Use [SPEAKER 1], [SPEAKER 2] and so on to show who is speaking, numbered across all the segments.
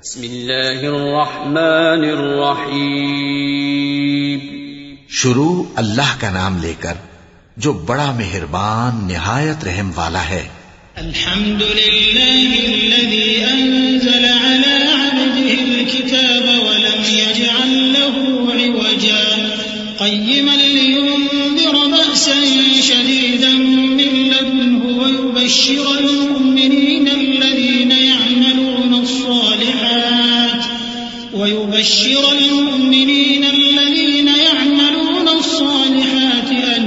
[SPEAKER 1] بسم اللہ الرحمن الرحیم.
[SPEAKER 2] شروع اللہ کا نام لے کر جو بڑا مہربان نہایت رحم والا ہے.
[SPEAKER 3] الحمد للہ الذي انزل على عبده الكتاب ولم يجعل له عوجا قيما لينذر بأسا شديدا من لدنه ويبشر المؤمنين الذين يعملون الصالحات أن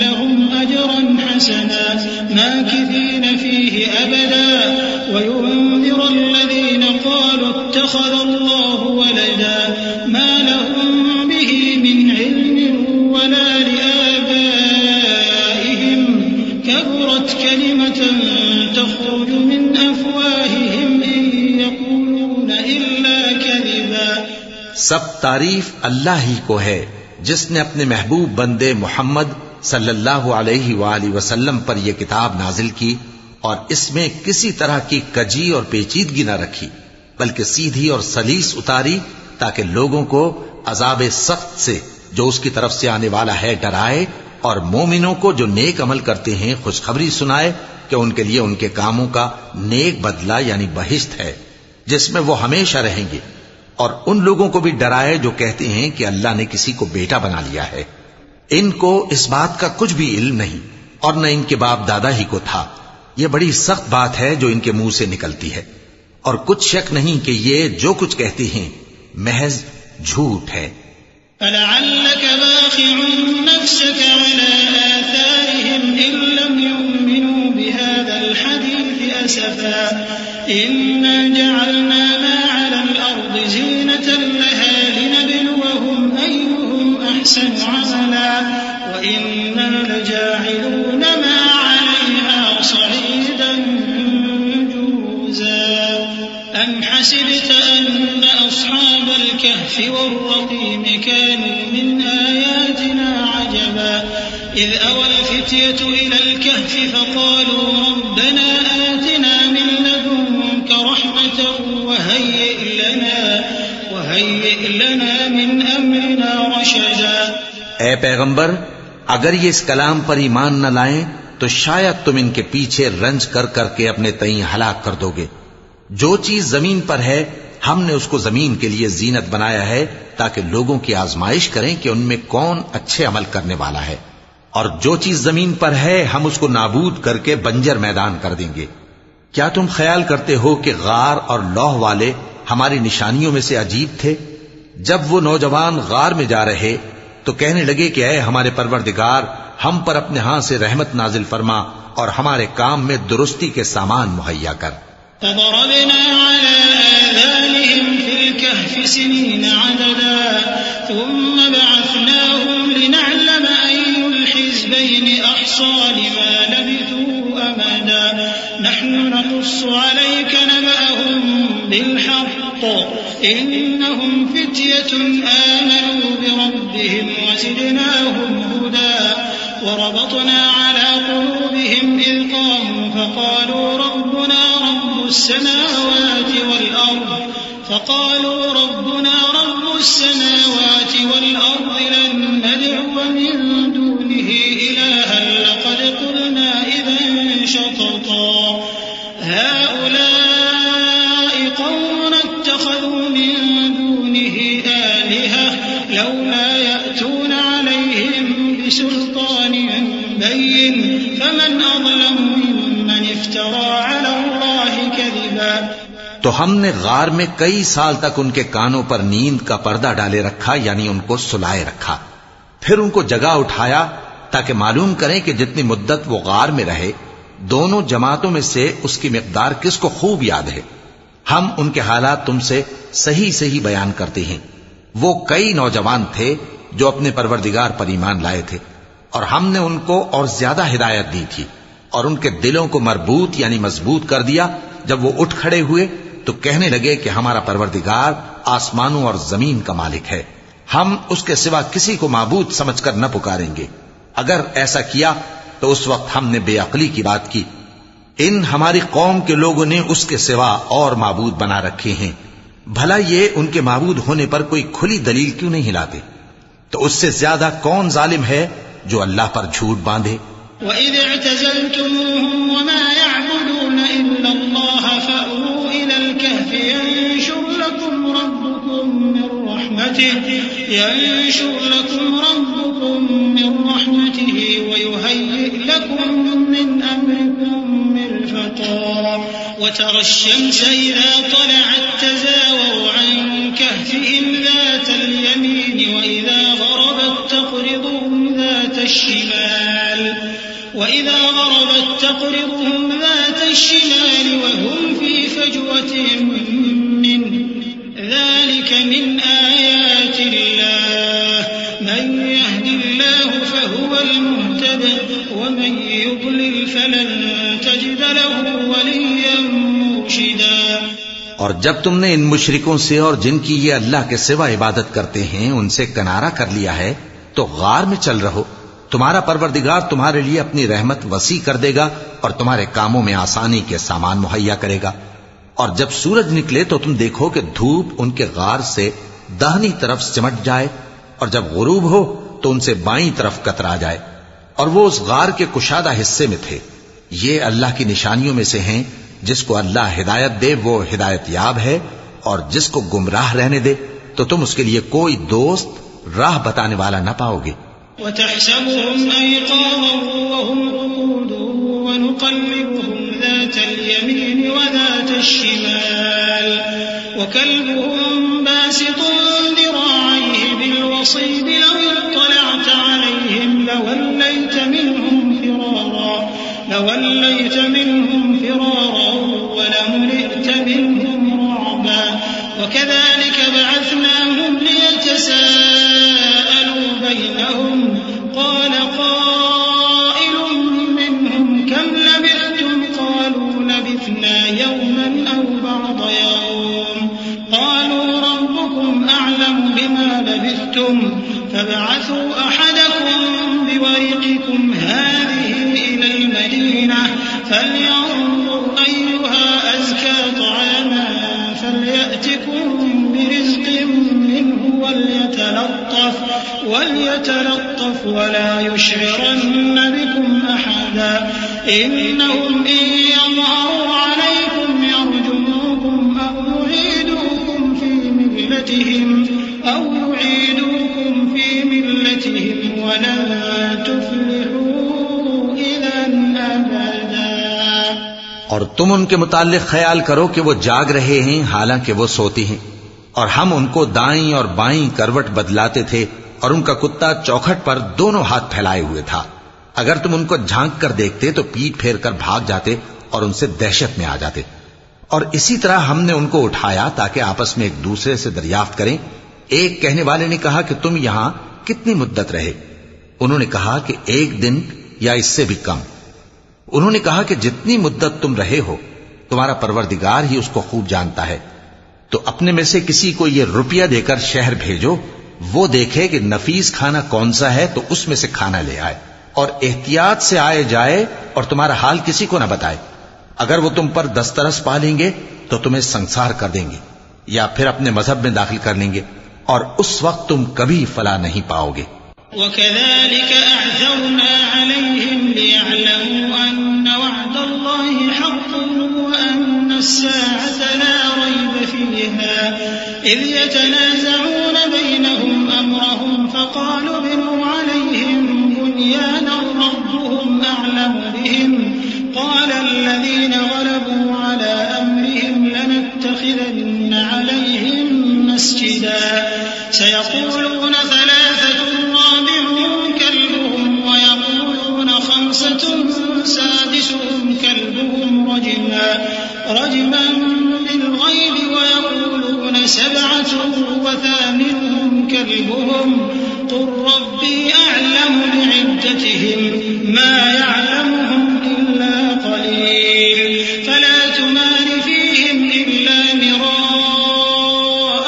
[SPEAKER 3] لهم أجرا حسنا ماكثين فيه أبدا وينذر الذين قالوا اتخذ الله ولدا ما لهم به من علم ولا لآبائهم كبرت كلمة تخرج من أفواههم إن يقولون إلا كذبا.
[SPEAKER 2] سب تعریف اللہ ہی کو ہے جس نے اپنے محبوب بندے محمد صلی اللہ علیہ وآلہ وسلم پر یہ کتاب نازل کی اور اس میں کسی طرح کی کجی اور پیچیدگی نہ رکھی بلکہ سیدھی اور سلیس اتاری تاکہ لوگوں کو عذاب سخت سے جو اس کی طرف سے آنے والا ہے ڈرائے اور مومنوں کو جو نیک عمل کرتے ہیں خوشخبری سنائے کہ ان کے لیے ان کے کاموں کا نیک بدلہ یعنی بہشت ہے جس میں وہ ہمیشہ رہیں گے، اور ان لوگوں کو بھی ڈرائے جو کہتے ہیں کہ اللہ نے کسی کو بیٹا بنا لیا ہے. ان کو اس بات کا کچھ بھی علم نہیں اور نہ ان کے باپ دادا ہی کو تھا. یہ بڑی سخت بات ہے جو ان کے منہ سے نکلتی ہے، اور کچھ شک نہیں کہ یہ جو کچھ کہتے ہیں محض جھوٹ ہے.
[SPEAKER 3] فَلَعَلَّكَ بَاخِعٌ نَفْسَكَ عَلَى آثَارِهِمْ إِن لَّمْ يُؤْمِنُوا بِهَذَا الْحَدِيثِ أَسَفًا إِنَّا جَعَلْنَا مَا عَلَى الْأَرْضِ زِينَةً لَّهَا لِنَبْلُوَهُمْ أَيُّهُمْ أَحْسَنُ عَمَلًا وَإِنَّا لَجَاعِلُونَ مَا عَلَيْهَا صَعِيدًا جُرُزًا. أَمْ حَسِبْتَ أَنَّ أَصْحَابَ الْكَهْفِ وَالرَّقِيمِ كَانُوا مِنْ آيَاتِنَا عَجَبًا إِذْ أَوَى الْفِتْيَةُ إِلَى الْكَهْفِ فَقَالُوا رَبَّنَا آتِنَا مِن لَّدُنكَ رَحْمَةً وَهَيِّئْ لَنَا مِنْ أَمْرِنَا رَشَدًا.
[SPEAKER 2] اے پیغمبر، اگر یہ اس کلام پر ایمان نہ لائیں تو شاید تم ان کے پیچھے رنج کر کر کے اپنے تئیں ہلاک کر دو گے. جو چیز زمین پر ہے ہم نے اس کو زمین کے لیے زینت بنایا ہے تاکہ لوگوں کی آزمائش کریں کہ ان میں کون اچھے عمل کرنے والا ہے، اور جو چیز زمین پر ہے ہم اس کو نابود کر کے بنجر میدان کر دیں گے. کیا تم خیال کرتے ہو کہ غار اور لوح والے ہماری نشانیوں میں سے عجیب تھے؟ جب وہ نوجوان غار میں جا رہے تو کہنے لگے کہ اے ہمارے پروردگار، ہم پر اپنے ہاں سے رحمت نازل فرما اور ہمارے کام میں درستی کے سامان مہیا کر.
[SPEAKER 3] فضربنا على آذانهم في الكهف سنين عددا ثم بعثناهم لنعلم أي الحزبين أحصى لما لبثوا أمدا نحن نقص عليك نبأهم بالحق إنهم فتية آمنوا بربهم وزدناهم هدى وربطنا على قلوبهم إذ قاموا فقالوا ربنا رب السماوات والأرض لن ندعو من دونه إلها لقد قلنا إذا شططا هؤلاء قومنا اتخذوا من دونه آلهة لولا يأتون عليهم بسلطان بين فمن أظلم ممن افترى على الله كذبا.
[SPEAKER 2] تو ہم نے غار میں کئی سال تک ان کے کانوں پر نیند کا پردہ ڈالے رکھا، یعنی ان کو سلائے رکھا. پھر ان کو جگا اٹھایا تاکہ معلوم کریں کہ جتنی مدت وہ غار میں رہے دونوں جماعتوں میں سے اس کی مقدار کس کو خوب یاد ہے. ہم ان کے حالات تم سے صحیح بیان کرتے ہیں. وہ کئی نوجوان تھے جو اپنے پروردگار پر ایمان لائے تھے، اور ہم نے ان کو اور زیادہ ہدایت دی تھی اور ان کے دلوں کو مربوط یعنی مضبوط کر دیا. جب وہ اٹھ کھڑے ہوئے تو کہنے لگے کہ ہمارا پروردگار آسمانوں اور زمین کا مالک ہے، ہم اس کے سوا کسی کو معبود سمجھ کر نہ پکاریں گے. اگر ایسا کیا تو اس وقت ہم نے بے عقلی کی بات کی. ان ہماری قوم کے لوگوں نے اس کے سوا اور معبود بنا رکھے ہیں بھلا یہ ان کے معبود ہونے پر کوئی کھلی دلیل کیوں نہیں ہلاتے؟ تو اس سے زیادہ کون ظالم ہے جو اللہ پر جھوٹ باندھے؟
[SPEAKER 3] وَإِذِ اعْتَزَلْتُمُوهُمْ وَمَا يَعْبُدُونَ إِلَّا اللَّهَ فَأْوُوا إِلَى الْكَهْفِ يَنشُرْ لَكُمْ رَبُّكُم مِّن رَّحْمَتِهِ وَيُهَيِّئْ لَكُم مِّنْ أَمْرِكُم مِّرْفَقًا وَتَرَى الشَّمْسَ إِذَا طَلَعَت تَّزَاوَرُ عَن كَهْفِهِمْ ذَاتَ الْيَمِينِ وَإِذَا غَرَبَت تَّقْرِضُهُمْ ذَاتَ الشِّمَالِ وَهُمْ فِي فَجْوَةٍ مِّنْهُ ذَلِكَ مِنْ آيَاتِ اللَّهِ مَن يَهْدِ اللَّهُ فَهُوَ الْمُهْتَدِ وَمَن يُضْلِلْ فَلَن تَجِدَ لَهُ وَلِيًّا مُّرْشِدًا۔
[SPEAKER 2] اور جب تم نے ان مشرکوں سے اور جن کی یہ اللہ کے سوا عبادت کرتے ہیں ان سے کنارہ کر لیا ہے تو غار میں چل رہو، تمہارا پروردگار تمہارے لیے اپنی رحمت وسیع کر دے گا اور تمہارے کاموں میں آسانی کے سامان مہیا کرے گا۔ اور جب سورج نکلے تو تم دیکھو کہ دھوپ ان کے غار سے داہنی طرف سمٹ جائے، اور جب غروب ہو تو ان سے بائیں طرف کترا جائے، اور وہ اس غار کے کشادہ حصے میں تھے۔ یہ اللہ کی نشانیوں میں سے ہیں، جس کو اللہ ہدایت دے وہ ہدایت یاب ہے، اور جس کو گمراہ رہنے دے تو تم اس کے لیے کوئی دوست راہ بتانے والا نہ پاؤ گے۔
[SPEAKER 3] وَتَحْسَبُهُمْ أَيْقَاظًا وَهُمْ رُقُودٌ وَنُقَلِّبُهُمْ ذَاتَ الْيَمِينِ وَذَاتَ الشِّمَالِ وَكَلْبُهُمْ بَاسِطٌ ذِرَاعَيْهِ بِالْوَصِيدِ لَوِ اطَّلَعْتَ عَلَيْهِمْ لَوَلَّيْتَ مِنْهُمْ فِرَارًا وَلَمُلِئْتَ مِنْهُمْ رُعْبًا وَكَذَلِكَ بَعَثْنَاهُمْ لِيَتَسَاءَلُوا بَيْنَهُمْ قَالَ قَائِلٌ مِّنْهُمْ كَمْ لَبِثْتُمْ قَالُوا لَبِثْنَا يَوْمًا أَوْ بَعْضَ يَوْمٍ قَالُوا رَبُّكُمْ أَعْلَمُ بِمَا لَبِثْتُمْ فَابْعَثُوا أَحَدَكُمْ بِوَرِقِكُمْ هَٰذِهِ إِلَى الْمَدِينَةِ فَلْيَنظُرْ أَيُّهَا أَزْكَىٰ طَعَامًا فَلْيَأْتِكُم بِرِزْقٍ مِّنْهُ وَلْيَتَلَطَّفْ وَلَا يُشْعِرَنَّ بِكُمْ أَحَدًا إِنَّهُمْ إِن يَظْهَرُوا عَلَيْكُمْ يَرْجُمُوكُمْ أَوْ يُعِيدُوكُمْ فِي مِلَّتِهِمْ وَلَن تُفْلِحُوا إِذًا أَبَدًا۔
[SPEAKER 2] اور تم ان کے متعلق خیال کرو کہ وہ جاگ رہے ہیں حالانکہ وہ سوتی ہیں، اور ہم ان کو دائیں اور بائیں کروٹ بدلاتے تھے، اور ان کا کتا چوکھٹ پر دونوں ہاتھ پھیلائے ہوئے تھا۔ اگر تم ان کو جھانک کر دیکھتے تو پیٹ پھیر کر بھاگ جاتے اور ان سے دہشت میں آ جاتے۔ اور اسی طرح ہم نے ان کو اٹھایا تاکہ آپس میں ایک دوسرے سے دریافت کریں۔ ایک کہنے والے نے کہا کہ تم یہاں کتنی مدت رہے؟ انہوں نے کہا کہ 1 دن یا اس سے بھی کم۔ انہوں نے کہا کہ جتنی مدت تم رہے ہو تمہارا پروردگار ہی اس کو خوب جانتا ہے، تو اپنے میں سے کسی کو یہ روپیہ دے کر شہر بھیجو، وہ دیکھے کہ نفیس کھانا کون سا ہے تو اس میں سے کھانا لے آئے، اور احتیاط سے آئے جائے اور تمہارا حال کسی کو نہ بتائے۔ اگر وہ تم پر دسترس پا لیں گے تو تمہیں سنسار کر دیں گے یا پھر اپنے مذہب میں داخل کر لیں گے، اور اس وقت تم کبھی فلاح نہیں پاؤ گے۔
[SPEAKER 3] وَكَذَلِكَ أَعْثَرْنَا عَلَيْهِمْ لِيَعْلَمُوا أَنَّ وَعْدَ اللَّهِ حَقٌّ وَأَنَّ السَّاعَةَ لَا رَيْبَ فِيهَا إِذْ يَتَنَازَعُونَ بَيْنَهُمْ أَمْرَهُمْ فَقَالُوا ابْنُوا عَلَيْهِمْ بُنْيَانًا رَّبُّهُمْ أَعْلَمُ بِهِمْ قَالَ الَّذِينَ غَلَبُوا عَلَىٰ أَمْرِهِمْ لَنَتَّخِذَنَّ عَلَيْهِمْ مَسْجِدًا سَيَقُولُونَ ثَلَاثَةٌ رَّابِعُهُمْ كَلْبُهُمْ وَيَقُولُونَ خَمْسَةٌ سَادِسُهُمْ كَلْبُهُمْ رَجْمًا بِالْغَيْبِ وَيَقُولُونَ 7 وَثَامِنُهُمْ كَلْبُهُمْ قُل رَّبِّي أَعْلَمُ بِعِدَّتِهِمْ مَا يَعْلَمُهُمْ إِلَّا قَلِيلٌ فَلَا تُمَارِ فِيهِمْ إِلَّا مِرَاءً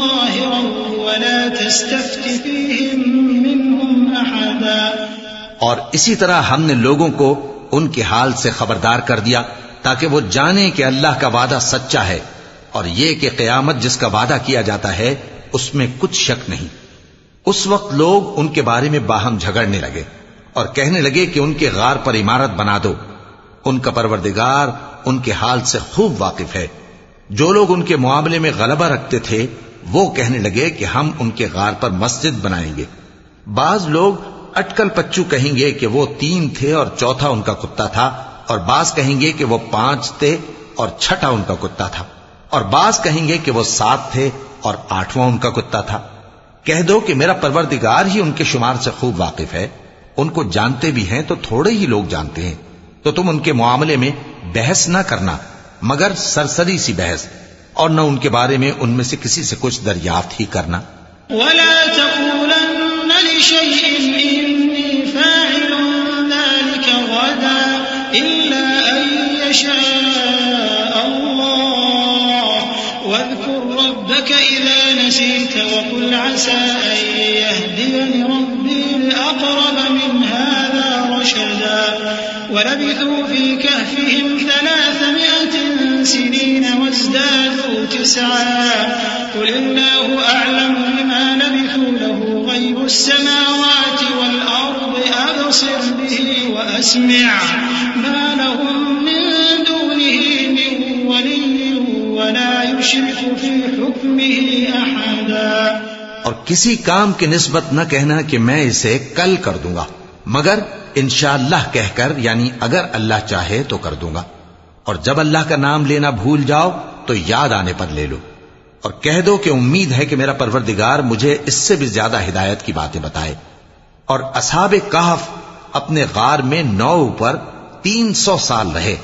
[SPEAKER 3] ظَاهِرًا وَلَا تَسْتَفْتِ فِيهِمْ مِنْهُمْ أَحَدًا۔
[SPEAKER 2] اور اسی طرح ہم نے لوگوں کو ان کے حال سے خبردار کر دیا تاکہ وہ جانیں کہ اللہ کا وعدہ سچا ہے، اور یہ کہ قیامت جس کا وعدہ کیا جاتا ہے اس میں کچھ شک نہیں۔ اس وقت لوگ ان کے بارے میں باہم جھگڑنے لگے اور کہنے لگے کہ ان کے غار پر عمارت بنا دو۔ ان کا پروردگار ان کے حال سے خوب واقف ہے۔ جو لوگ ان کے معاملے میں غلبہ رکھتے تھے وہ کہنے لگے کہ ہم ان کے غار پر مسجد بنائیں گے۔ بعض لوگ اٹکل پچو کہیں گے کہ وہ 3 تھے اور چوتھا ان کا کتا تھا، اور بعض کہیں گے کہ وہ 5 تھے اور چھٹا ان کا کتا تھا، اور بعض کہیں گے کہ وہ 7 تھے اور 8واں ان کا کتا تھا۔ کہہ دو کہ میرا پروردگار ہی ان کے شمار سے خوب واقف ہے۔ ان کو جانتے بھی ہیں تو تھوڑے ہی لوگ جانتے ہیں، تو تم ان کے معاملے میں بحث نہ کرنا مگر سرسری سی بحث، اور نہ ان کے بارے میں ان میں سے کسی سے کچھ دریافت ہی کرنا۔
[SPEAKER 3] ولا تقولن لشيء إني فاعل ذلك غدا إلا أن يشاء الله واذكر ربك إذا نسيت وقل عسى أن يهديني ربي لأقرب من هذا رشدا ولبثوا في كهفهم 300 سنين وازدادوا 9 قل الله أعلم بما لبثوا له غيب السماوات والأرض أبصر به وأسمع ما لهم من دونه من ولي ولا يشرك في حكمه أحدا۔
[SPEAKER 2] اور کسی کام کی نسبت نہ کہنا کہ میں اسے کل کر دوں گا مگر انشاءاللہ کہہ کر، یعنی اگر اللہ چاہے تو کر دوں گا، اور جب اللہ کا نام لینا بھول جاؤ تو یاد آنے پر لے لو، اور کہہ دو کہ امید ہے کہ میرا پروردگار مجھے اس سے بھی زیادہ ہدایت کی باتیں بتائے۔ اور اصحاب کہف اپنے غار میں 9 پر 300 سال رہے۔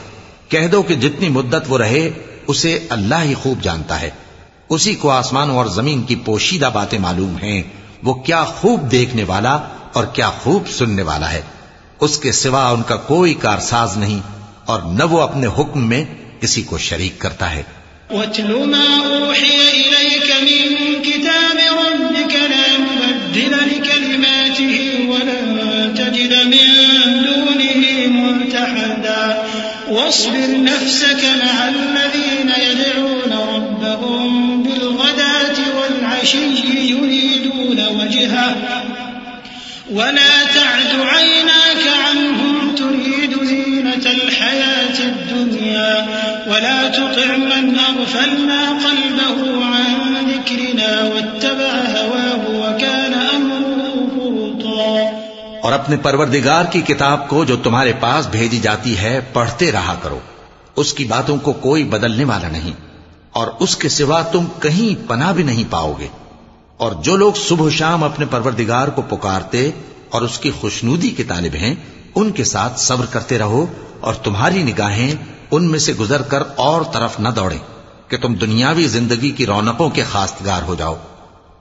[SPEAKER 2] کہہ دو کہ جتنی مدت وہ رہے اسے اللہ ہی خوب جانتا ہے، اسی کو آسمانوں اور زمین کی پوشیدہ باتیں معلوم ہیں، وہ کیا خوب دیکھنے والا اور کیا خوب سننے والا ہے۔ اس کے سوا ان کا کوئی کارساز نہیں، اور نہ وہ اپنے حکم میں کسی کو شریک کرتا ہے۔
[SPEAKER 3] وَاتْلُ مَا أُوحِيَ إِلَيْكَ مِن كِتَابِ رَبِّكَ لَا مُبَدِّلَ لِكَلِمَاتِهِ وَلَن تَجِدَ مِن دُونِهِ مُلْتَحَدًا وَاصْبِرْ نَفْسَكَ مَعَ الَّذِينَ يَدْعُونَ رَبَّهُم بِالْغَدَاةِ وَالْعَشِيِّ يُرِيدُونَ وَجْهَهُ ولا تعد عيناك عنهم تريد زينة الحياة الدنيا ولا تطع من أغفلنا قلبه عن ذكرنا واتبع هواه وكان أمره فرطا۔
[SPEAKER 2] اور اپنے پروردگار کی کتاب کو جو تمہارے پاس بھیجی جاتی ہے پڑھتے رہا کرو، اس کی باتوں کو کوئی بدلنے والا نہیں، اور اس کے سوا تم کہیں پناہ بھی نہیں پاؤ گے۔ اور جو لوگ صبح و شام اپنے پروردگار کو پکارتے اور اس کی خوشنودی کے طالب ہیں ان کے ساتھ صبر کرتے رہو، اور تمہاری نگاہیں ان میں سے گزر کر اور طرف نہ دوڑیں کہ تم دنیاوی زندگی کی رونقوں کے خواستگار ہو جاؤ۔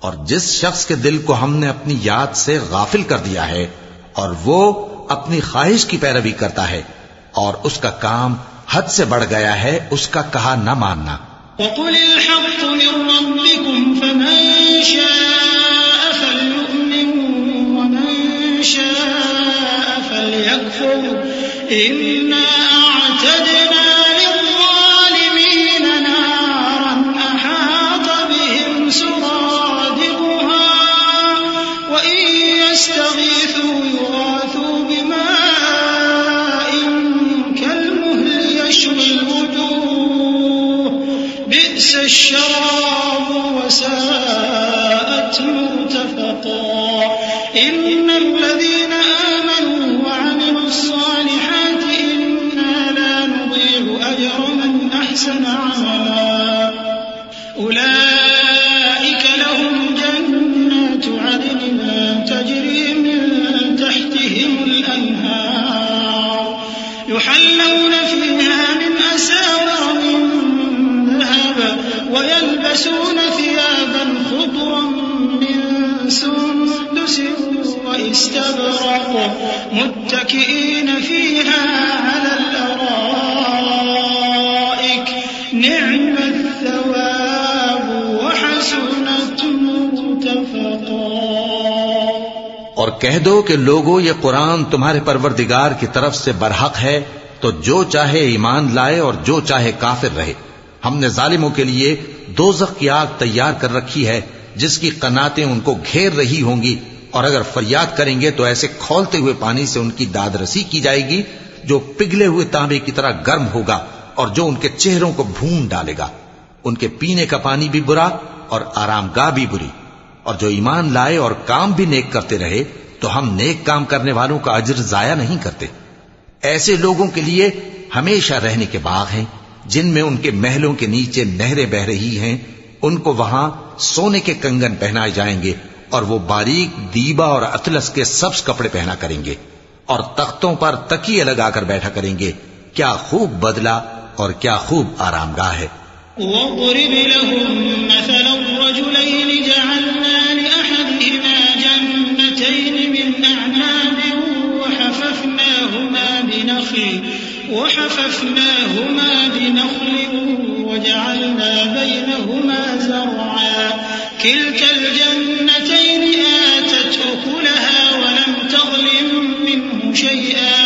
[SPEAKER 2] اور جس شخص کے دل کو ہم نے اپنی یاد سے غافل کر دیا ہے اور وہ اپنی خواہش کی پیروی کرتا ہے اور اس کا کام حد سے بڑھ گیا ہے، اس کا کہا نہ ماننا۔
[SPEAKER 3] وَقُلِ الْحَقُّ مِن رَّبِّكُمْ فَمَن شَاءَ فَلْيُؤْمِن وَمَن شَاءَ فَلْيَكْفُرْ إِنَّا أَعْتَدْنَا لِلظَّالِمِينَ نَارًا أَحَاطَ بِهِمْ سُرَادِقُهَا وَإِن يَسْتَغِيثُوا يُغَاثُوا بِمَاءٍ كَالْمُهْلِ يَشْوِي الْوُجُوهَ بئس الشراب وساءت مرتفقا إن الذين آمنوا وعملوا الصالحات إنا لا نضيع أجر من أحسن عملا أولئك لهم جنات عدن تجري من تحتهم الأنهار يحلون فيها من أساور من ويلبسون ثيابا خضرا من سندس واستبرق متكئين فيها على الأرائك نعم الثواب وحسنت مرتفقا۔
[SPEAKER 2] اور کہہ دو کہ لوگو یہ قرآن تمہارے پروردگار کی طرف سے برحق ہے، تو جو چاہے ایمان لائے اور جو چاہے کافر رہے، ہم نے ظالموں کے لیے دوزخ کی آگ تیار کر رکھی ہے جس کی قناتیں ان کو گھیر رہی ہوں گی، اور اگر فریاد کریں گے تو ایسے کھولتے ہوئے پانی سے ان کی داد رسی کی جائے گی جو پگھلے ہوئے تانبے کی طرح گرم ہوگا اور جو ان کے چہروں کو بھون ڈالے گا۔ ان کے پینے کا پانی بھی برا اور آرام گاہ بھی بری۔ اور جو ایمان لائے اور کام بھی نیک کرتے رہے تو ہم نیک کام کرنے والوں کا اجر ضائع نہیں کرتے۔ ایسے لوگوں کے لیے ہمیشہ رہنے کے باغ ہیں جن میں ان کے محلوں کے نیچے نہریں بہ رہی ہیں، ان کو وہاں سونے کے کنگن پہنائے جائیں گے اور وہ باریک دیبا اور اطلس کے سبز کپڑے پہنا کریں گے اور تختوں پر تکیے لگا کر بیٹھا کریں گے۔ کیا خوب بدلہ اور کیا خوب آرام گاہ ہے۔
[SPEAKER 3] وَاضْرِبْ لَهُم مَّثَلَ الرَّجُلَيْنِ جَعَلْنَا لِأَحَدِهِمَا جَنَّتَيْنِ مِنْ أَعْنَابٍ وَحَفَفْنَاهُمَا بِنَخْلٍ وَجَعَلْنَا بَيْنَهُمَا زَرْعًا كِلْتَا الْجَنَّتَيْنِ آتَتْ أُكُلَهَا وَلَمْ تَظْلِم مِّنْهُ شَيْئًا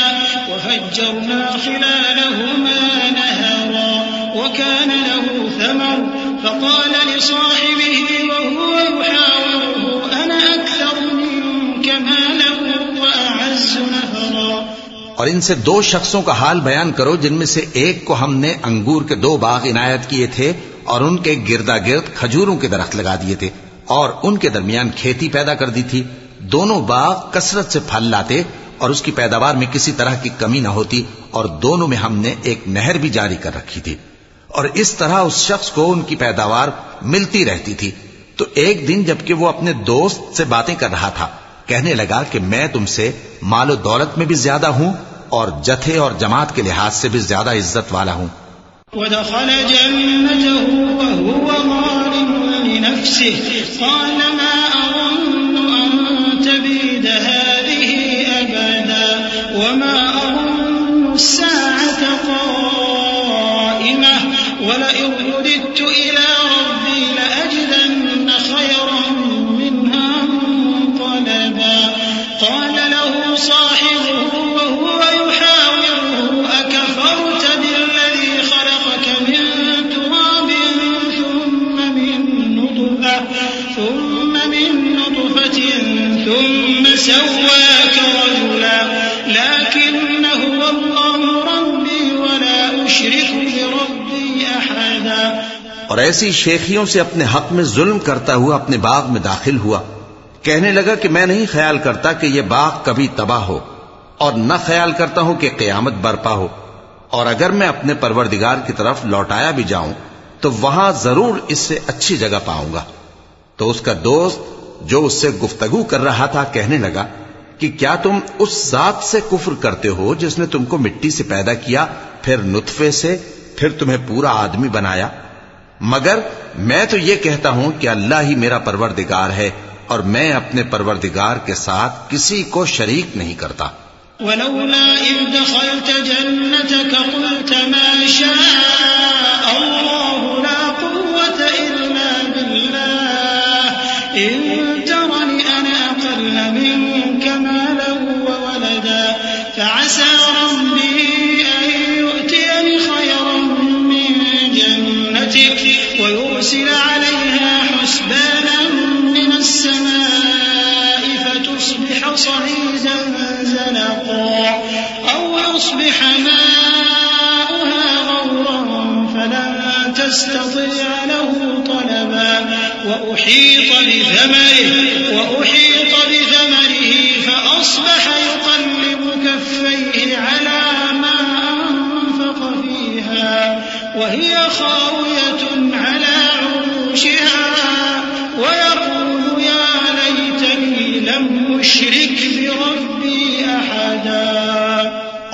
[SPEAKER 3] وَفَجَّرْنَا خِلَالَهُمَا نَهَرًا وَكَانَ لَهُ ثَمَرٌ فَقَالَ لِصَاحِبِهِ وَهُوَ يُحَاوِرُهُ أَنَا أَكْثَرُ مِنكَ مَالًا وَأَعَزُّ نَفَرًا۔
[SPEAKER 2] اور ان سے دو شخصوں کا حال بیان کرو جن میں سے ایک کو ہم نے انگور کے 2 باغ عنایت کیے تھے اور ان کے گردا گرد کھجوروں کے درخت لگا دیے تھے اور ان کے درمیان کھیتی پیدا کر دی تھی۔ دونوں باغ کثرت سے پھل لاتے اور اس کی پیداوار میں کسی طرح کی کمی نہ ہوتی، اور دونوں میں ہم نے ایک نہر بھی جاری کر رکھی تھی، اور اس طرح اس شخص کو ان کی پیداوار ملتی رہتی تھی۔ تو ایک دن جبکہ وہ اپنے دوست سے باتیں کر رہا تھا، کہنے لگا کہ میں تم سے مال و دولت میں بھی زیادہ ہوں اور جتھے اور جماعت کے لحاظ سے بھی زیادہ عزت والا ہوں۔
[SPEAKER 3] وَدَخَلَ جَنَّتَهُ وَهُوَ ظَالِمٌ لِنَفْسِهِ قَالَ مَا أَظُنُّ أَن تَبِيدَ هَٰذِهِ أَبَدًا وَمَا أَظُنُّ السَّاعَةَ قَائِمَةً وَلَئِن رُّدِدتُّ إِلَىٰ رَبِّي لَأَجِدَنَّ خَيْرًا مِّنْهَا مُنقَلَبًا قَالَ لَهُ صَاحِبُهُ وَهُوَ يُحَاوِرُهُ أَكَفَرْتَ بِالَّذِي خَلَقَكَ مِن تُرَابٍ ثُمَّ مِن نُّطْفَةٍ ثُمَّ سَوَّاكَ رَجُلًا لَّٰكِنَّ هُوَ اللَّهُ رَبِّي وَلَا أُشْرِكُ بِرَبِّي أَحَدًا۔
[SPEAKER 2] اور ایسی شیخیوں سے اپنے حق میں ظلم کرتا ہوا اپنے باغ میں داخل ہوا، کہنے لگا کہ میں نہیں خیال کرتا کہ یہ باغ کبھی تباہ ہو، اور نہ خیال کرتا ہوں کہ قیامت برپا ہو، اور اگر میں اپنے پروردگار کی طرف لوٹایا بھی جاؤں تو وہاں ضرور اس سے اچھی جگہ پاؤں گا۔ تو اس کا دوست جو اس سے گفتگو کر رہا تھا کہنے لگا کہ کیا تم اس ذات سے کفر کرتے ہو جس نے تم کو مٹی سے پیدا کیا، پھر نطفے سے، پھر تمہیں پورا آدمی بنایا؟ مگر میں تو یہ کہتا ہوں کہ اللہ ہی میرا پروردگار ہے، اور میں اپنے پروردگار کے ساتھ کسی کو شریک نہیں کرتا۔
[SPEAKER 3] وَلَوْلَا إِذْ دَخَلْتَ جَنَّتَكَ قُلْتَ مَا شَاءَ اللَّهُ لَا قُوَّةَ إِلَّا بِاللَّهِ إِن تَرَنِ أَنَا أَقَلَّ مِنكَ مَالًا وَوَلَدًا فَعَسَىٰ رَبِّي أَن يُؤْتِيَنِ خَيْرًا مِّن جَنَّتِكَ وَيُرْسِلَ عَلَيْهَا حُسْبَانًا مِّنَ السَّمَاءِ فَتُصْبِحَ صَعِيدًا زَلَقًا أَوْ يُصْبِحَ مَاؤُهَا غَوْرًا فَلَن تَسْتَطِيعَ لَهُ طَلَبًا وَأُحِيطَ بِثَمَرِهِ فَأَصْبَحَ يُقَلِّبُ كَفَّيْهِ عَلَىٰ مَا أَنفَقَ فِيهَا وَهِيَ خَاوِيَةٌ عَلَىٰ عُرُوشِهَا وَيَقُولُ يَا لَيْتَنِي لَمْ أُشْرِكْ بِرَبِّي أَحَدًا۔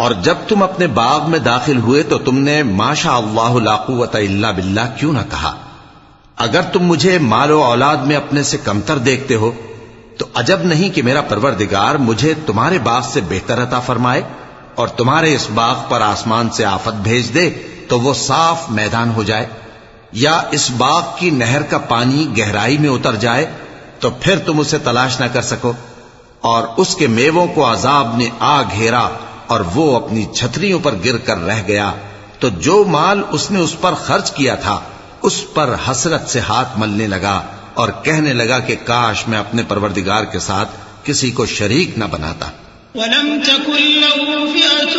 [SPEAKER 2] اور جب تم اپنے باغ میں داخل ہوئے تو تم نے ما شاء اللہ لا قوت الا باللہ کیوں نہ کہا؟ اگر تم مجھے مال و اولاد میں اپنے سے کمتر دیکھتے ہو تو عجب نہیں کہ میرا پروردگار مجھے تمہارے باغ سے بہتر عطا فرمائے اور تمہارے اس باغ پر آسمان سے آفت بھیج دے تو وہ صاف میدان ہو جائے، یا اس باغ کی نہر کا پانی گہرائی میں اتر جائے تو پھر تم اسے تلاش نہ کر سکو، اور اس کے میووں کو عذاب نے آ گھیرا اور وہ اپنی چھتریوں پر گر کر رہ گیا، تو جو مال اس نے اس پر خرچ کیا تھا اس پر حسرت سے ہاتھ ملنے لگا اور کہنے لگا کہ کاش میں اپنے پروردگار کے ساتھ کسی کو شریک نہ بناتا.
[SPEAKER 3] وَلَمْ تَكُنْ لَهُ فِئَةٌ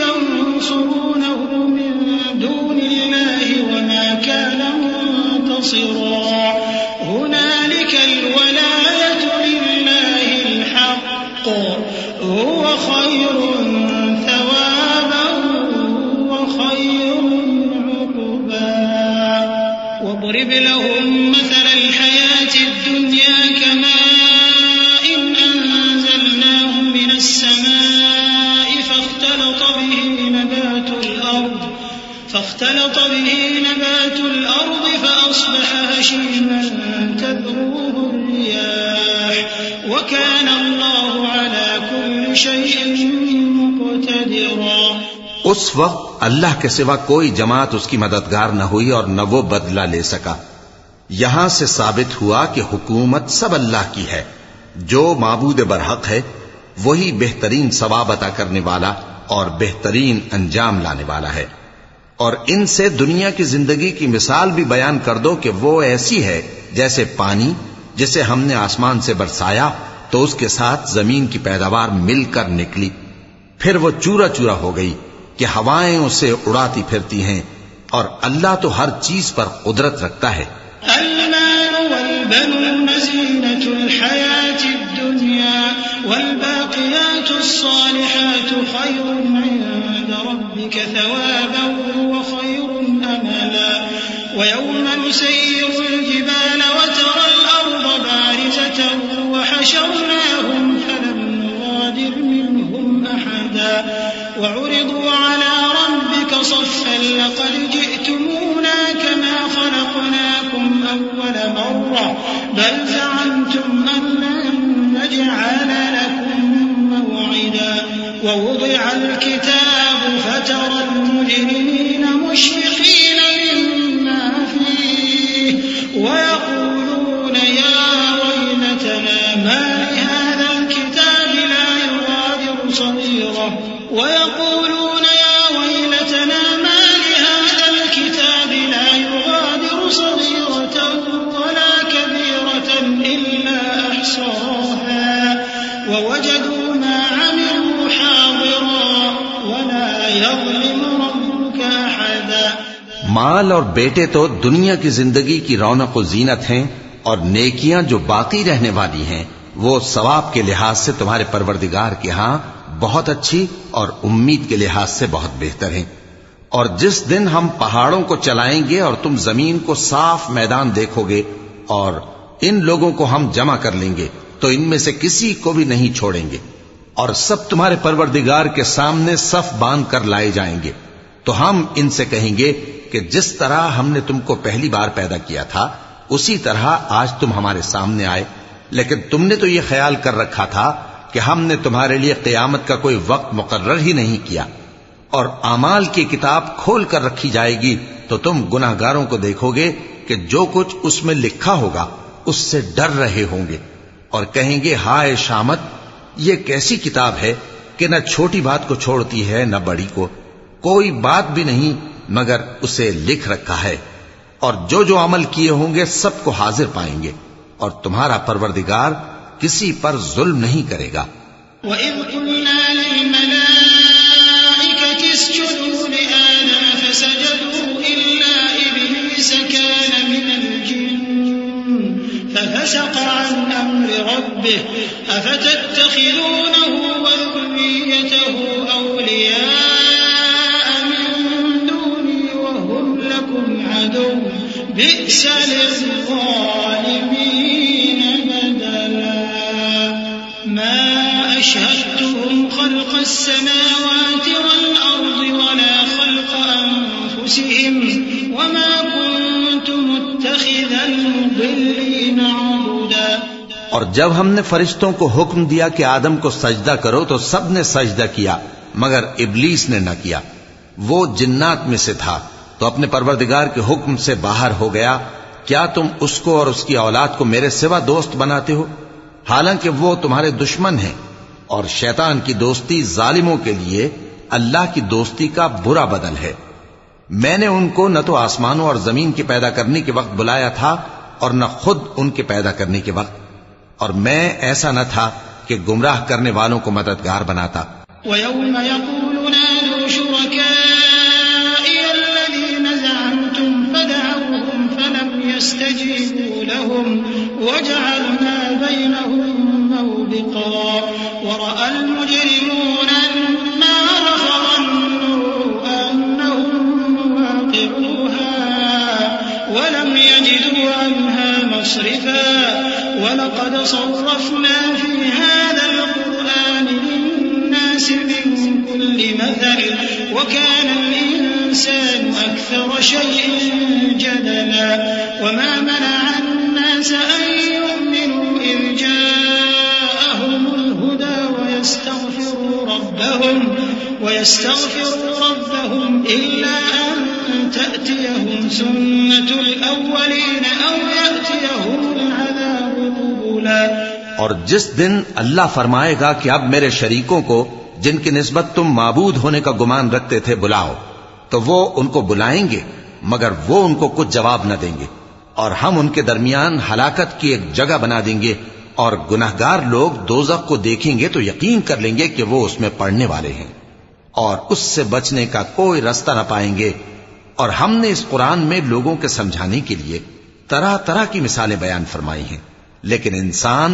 [SPEAKER 3] يَنْصُرُونَهُ مِنْ دُونِ اللَّهِ وَمَا كَانَ مُنْتَصِرًا. هُنَالِكَ الْوَلَايَةُ لِلَّهِ الْحَقِّ هُوَ خَيْرٌ ثَوَابًا وَخَيْرٌ عُقْبًا. وَاضْرِبْ لَهُم مَّثَلَ الْحَيَاةِ الدُّنْيَا كَمَاءٍ أَنزَلْنَاهُ مِنَ السَّمَاءِ فاختلط به نبات الأرض فأصبح هشيما تذروه الرياح وكان الله على كل شيء مقتدرا.
[SPEAKER 2] اس وقت اللہ کے سوا کوئی جماعت اس کی مددگار نہ ہوئی اور نہ وہ بدلہ لے سکا. یہاں سے ثابت ہوا کہ حکومت سب اللہ کی ہے. جو معبود برحق ہے وہی بہترین ثواب عطا کرنے والا اور بہترین انجام لانے والا ہے. اور ان سے دنیا کی زندگی کی مثال بھی بیان کر دو کہ وہ ایسی ہے جیسے پانی جسے ہم نے آسمان سے برسایا تو اس کے ساتھ زمین کی پیداوار مل کر نکلی، پھر وہ چورا چورا ہو گئی کہ ہوائیں اسے اڑاتی پھرتی ہیں، اور اللہ تو ہر چیز پر قدرت رکھتا ہے.
[SPEAKER 3] المال والبنون زينة الحياة الدنيا والباقيات الصالحات خير عند ربك ثوابا وخير أملا. ويوم نسير الجبال وترى الأرض بارزة وحشرناهم فلم نغادر منهم أحدا وعرضوا على ربك صفا لقد جئتمونا كما خلقناكم أول مرة بل زعمتم أن لن نجعل لكم موعدا. ووضع الكتاب فترى المجرمين مشفقين مما فيه ويقولون يا ويلتنا ما لهذا الكتاب لا يغادر صغيرة ويقولون يا ويلتنا ما لهذا الكتاب لا يغادر صغيرة ولا كبيرة إلا أحصاها ووجدوا ما عملوا حاضرا ولا يظلم ربك أحدا.
[SPEAKER 2] مال اور بیٹے تو دنیا کی زندگی کی رونق و زینت ہیں، اور نیکیاں جو باقی رہنے والی ہیں وہ ثواب کے لحاظ سے تمہارے پروردگار کے ہاں بہت اچھی اور امید کے لحاظ سے بہت بہتر ہیں. اور جس دن ہم پہاڑوں کو چلائیں گے اور تم زمین کو صاف میدان دیکھو گے اور ان لوگوں کو ہم جمع کر لیں گے تو ان میں سے کسی کو بھی نہیں چھوڑیں گے، اور سب تمہارے پروردگار کے سامنے صف باندھ کر لائے جائیں گے. تو ہم ان سے کہیں گے کہ جس طرح ہم نے تم کو پہلی بار پیدا کیا تھا اسی طرح آج تم ہمارے سامنے آئے، لیکن تم نے تو یہ خیال کر رکھا تھا کہ ہم نے تمہارے لیے قیامت کا کوئی وقت مقرر ہی نہیں کیا. اور اعمال کی کتاب کھول کر رکھی جائے گی تو تم گناہگاروں کو دیکھو گے کہ جو کچھ اس میں لکھا ہوگا اس سے ڈر رہے ہوں گے، اور کہیں گے ہائے شامت، یہ کیسی کتاب ہے کہ نہ چھوٹی بات کو چھوڑتی ہے نہ بڑی کو، کوئی بات بھی نہیں مگر اسے لکھ رکھا ہے. اور جو عمل کیے ہوں گے سب کو حاضر پائیں گے، اور تمہارا پروردگار کسی پر ظلم نہیں کرے گا.
[SPEAKER 3] وَإِذْ قُلْنَا لِلْمَلَائِكَةِ اسْجُدُوا لِآدَمَ فَسَجَدُوا إِلَّا إِبْلِيسَ كَانَ مِنَ الْجِنِّ فَفَسَقَ عَنْ أَمْرِ رَبِّهِ أَفَتَتَّخِذُونَهُ وَذُرِّيَّتَهُ أَوْلِيَاءَ مِن دُونِي وَهُمْ لَكُمْ عَدُوٌّ بِئْسَ لِلظَّالِمِينَ بَدَلًا. مَا أَشْهَدتُّهُمْ خَلْقَ السَّمَاوَاتِ وَالْأَرْضِ وَلَا خَلْقَ أَنفُسِهِمْ وَمَا كُنتُ مُتَّخِذَ الْمُضِلِّينَ عَضُدًا.
[SPEAKER 2] اور جب ہم نے فرشتوں کو حکم دیا کہ آدم کو سجدہ کرو تو سب نے سجدہ کیا مگر ابلیس نے نہ کیا. وہ جنات میں سے تھا تو اپنے پروردگار کے حکم سے باہر ہو گیا. کیا تم اس کو اور اس کی اولاد کو میرے سوا دوست بناتے ہو، حالانکہ وہ تمہارے دشمن ہیں، اور شیطان کی دوستی ظالموں کے لیے اللہ کی دوستی کا برا بدل ہے. میں نے ان کو نہ تو آسمانوں اور زمین کے پیدا کرنے کے وقت بلایا تھا اور نہ خود ان کے پیدا کرنے کے وقت، اور میں ایسا نہ تھا کہ گمراہ کرنے والوں کو مددگار بناتا۔
[SPEAKER 3] وَيَوْمَ يَقُولُ نَادُوا شُرَكَائِيَ الَّذِينَ زَعَمْتُمْ فَدَعَوْهُمْ فَلَمْ يَسْتَجِيبُوا لَهُمْ وَجَعَلْنَا بَيْنَهُمْ مَوْبِقًا وَرَأَى الْمُجْرِمُونَ النَّارَ فَظَنُّوا أَنَّهُمْ مُوَاقِعُوهَا وَلَمْ يَجِدُوا عَنْهَا مَصْرِفًا وَلَقَدْ صَرَّفْنَا فِي هَذَا الْقُرْآنِ لِلنَّاسِ مِنْ كُلِّ مَثَلٍ وَكَانَ الْإِنسَانُ أَكْثَرَ شَيْءٍ جَدَلًا وَمَا مَنَعَ النَّاسَ أَنْ يُؤْمِنُوا إِذْ جَاءَهُمُ الْهُدَى وَيَسْتَغْفِرُوا رَبَّهُمْ إِلَّا أَنْ تَأْتِيَهُمْ سُنَّةُ الْأَوَّلِينَ أَوْ يَأْتِيَهُمُ الْعَذَابُ قُبُلًا۔
[SPEAKER 2] اور جس دن اللہ فرمائے گا کہ اب میرے شریکوں کو جن کی نسبت تم معبود ہونے کا گمان رکھتے تھے بلاؤ، تو وہ ان کو بلائیں گے مگر وہ ان کو کچھ جواب نہ دیں گے، اور ہم ان کے درمیان ہلاکت کی ایک جگہ بنا دیں گے، اور گناہگار لوگ دوزخ کو دیکھیں گے تو یقین کر لیں گے کہ وہ اس میں پڑنے والے ہیں، اور اس سے بچنے کا کوئی رستہ نہ پائیں گے۔ اور ہم نے اس قرآن میں لوگوں کے سمجھانے کے لیے طرح طرح کی مثالیں بیان فرمائی ہیں، لیکن انسان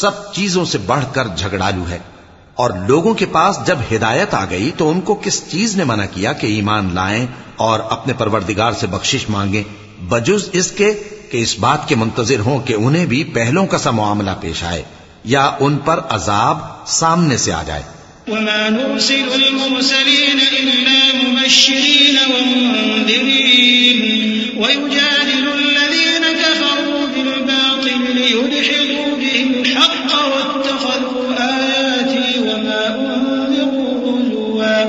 [SPEAKER 2] سب چیزوں سے بڑھ کر جھگڑالو ہے، اور لوگوں کے پاس جب ہدایت آ گئی تو ان کو کس چیز نے منع کیا کہ ایمان لائیں اور اپنے پروردگار سے بخشش مانگیں، بجز اس کے کہ اس بات کے منتظر ہوں کہ انہیں بھی پہلوں کا سا معاملہ پیش آئے یا ان پر عذاب سامنے سے آ جائے۔
[SPEAKER 3] وَمَا نُرْسِلُ الْمُرْسَلِينَ إِلَّا مُبَشِّرِينَ وَمُنذِرِينَ وَيُجَادِلُ الَّذِينَ كَفَرُوا بِالْبَاطِلِ لِيُدْحِضُوا بِهِ الْحَقَّ وَاتَّخَذُوا آيَاتِي وَمَا أُنذِرُوا هُزُوًا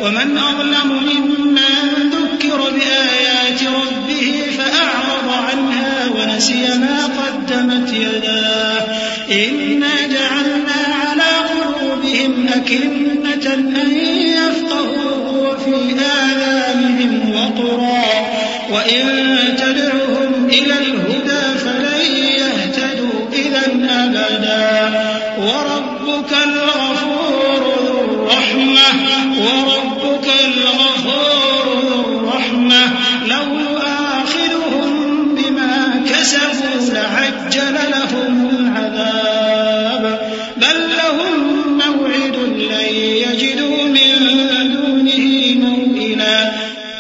[SPEAKER 3] وَمَنْ أَظْلَمُ مِمَّنْ ذُكِّرَ بِآيَاتِ رَبِّهِ فَأَعْرَضَ عَنْهَا وَنَسِيَ مَا قَدَّمَتْ يَدَاهُ إِنَّا جَعَلْنَا عَلَى قُلُوبِهِمْ أَكِنَّةً أَن يَفْقَهُوهُ وَفِي آذَانِهِمْ وَقْرًا وَإِن تَدْعُهُمْ إِلَى الْهُدَى فَلَن يَهْتَدُوا إِذًا أَبَدًا وَرَبُّكَ الْغَفُورُ ذُو الرَّحْمَةِ لَوْ يُؤَاخِذُهُم بِمَا كَسَبُوا لَعَجَّلَ لَهُمُ الْعَذَابَ بَل لَّهُم مَّوْعِدٌ لَّن يَجِدُوا مِن دُونِهِ مَوْئِلًا۔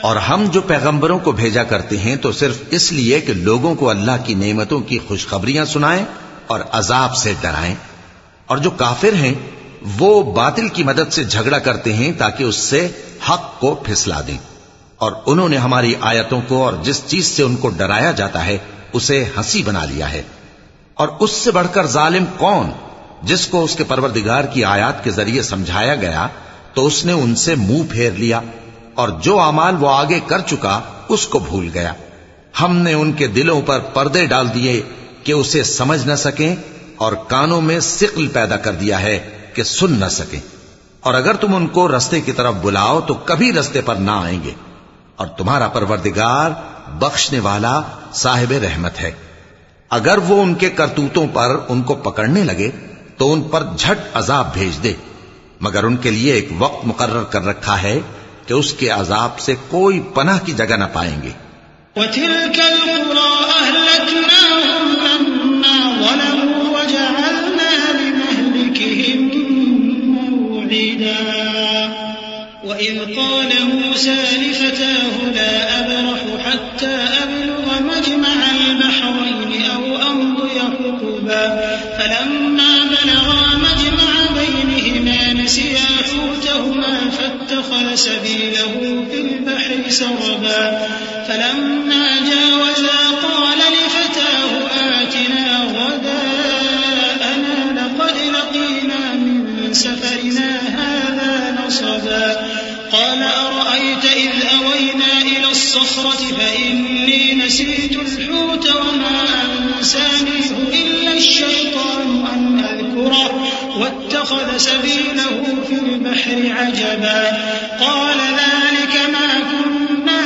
[SPEAKER 2] اور ہم جو پیغمبروں کو بھیجا کرتے ہیں تو صرف اس لیے کہ لوگوں کو اللہ کی نعمتوں کی خوشخبریاں سنائیں اور عذاب سے ڈرائیں، اور جو کافر ہیں وہ باطل کی مدد سے جھگڑا کرتے ہیں تاکہ اس سے حق کو پھسلا دیں، اور انہوں نے ہماری آیتوں کو اور جس چیز سے ان کو ڈرایا جاتا ہے اسے ہنسی بنا لیا ہے۔ اور اس سے بڑھ کر ظالم کون جس کو اس کے پروردگار کی آیات کے ذریعے سمجھایا گیا تو اس نے ان سے منہ پھیر لیا، اور جو اعمال وہ آگے کر چکا اس کو بھول گیا۔ ہم نے ان کے دلوں پر پردے ڈال دیے کہ اسے سمجھ نہ سکیں، اور کانوں میں ثقل پیدا کر دیا ہے کہ سن نہ سکیں، اور اگر تم ان کو رستے کی طرف بلاؤ تو کبھی رستے پر نہ آئیں گے، اور تمہارا پروردگار بخشنے والا صاحب رحمت ہے۔ اگر وہ ان کے کرتوتوں پر ان کو پکڑنے لگے تو ان پر جھٹ عذاب بھیج دے، مگر ان کے لیے ایک وقت مقرر کر رکھا ہے کہ اس کے عذاب سے کوئی پناہ کی جگہ نہ پائیں گے۔
[SPEAKER 3] وَتِلْكَ الْقُرَىٰ أَهْلَكْنَاهُمْ لَمَّا ظَلَمُوا وَجَعَلْنَا لِمَهْلِكِهِم مَّوْعِدًا وَإِذْ قَالَ مُوسَىٰ لِفَتَاهُ لَا أَبْرَحُ حَتَّىٰ أَبْلُغَ مَجْمَعَ الْبَحْرَيْنِ أَوْ أَمْضِيَ حُقُبًا فَلَمَّا بَلَغَا مَجْمَعَ بَيْنِهِمَا نَسِيَا حُوتَهُمَا فَاتَّخَذَ سَبِيلَهُ فِي الْبَحْرِ سَرَبًا فَلَمَّا جَاوَزَا قَالَ لِفَتَاهُ آتِنَا غَدَاءَنَا لَقَدْ لَقِينَا مِن سَفَرِنَا هَٰذَا نَصَبًا قَالَ أَرَأَيْتَ إِذْ أَوَيْنَا إِلَى الصَّخْرَةِ فَإِنِّي نَسِيتُ الْحُوتَ وَمَا أَنسَانِيهُ إِلَّا الشَّيْطَانُ أَنْ أَذْكُرَهُ وَاتَّخَذَ سَبِيلَهُ فِي الْبَحْرِ عَجَبًا قَالَ ذَلِكَ مَا كُنَّا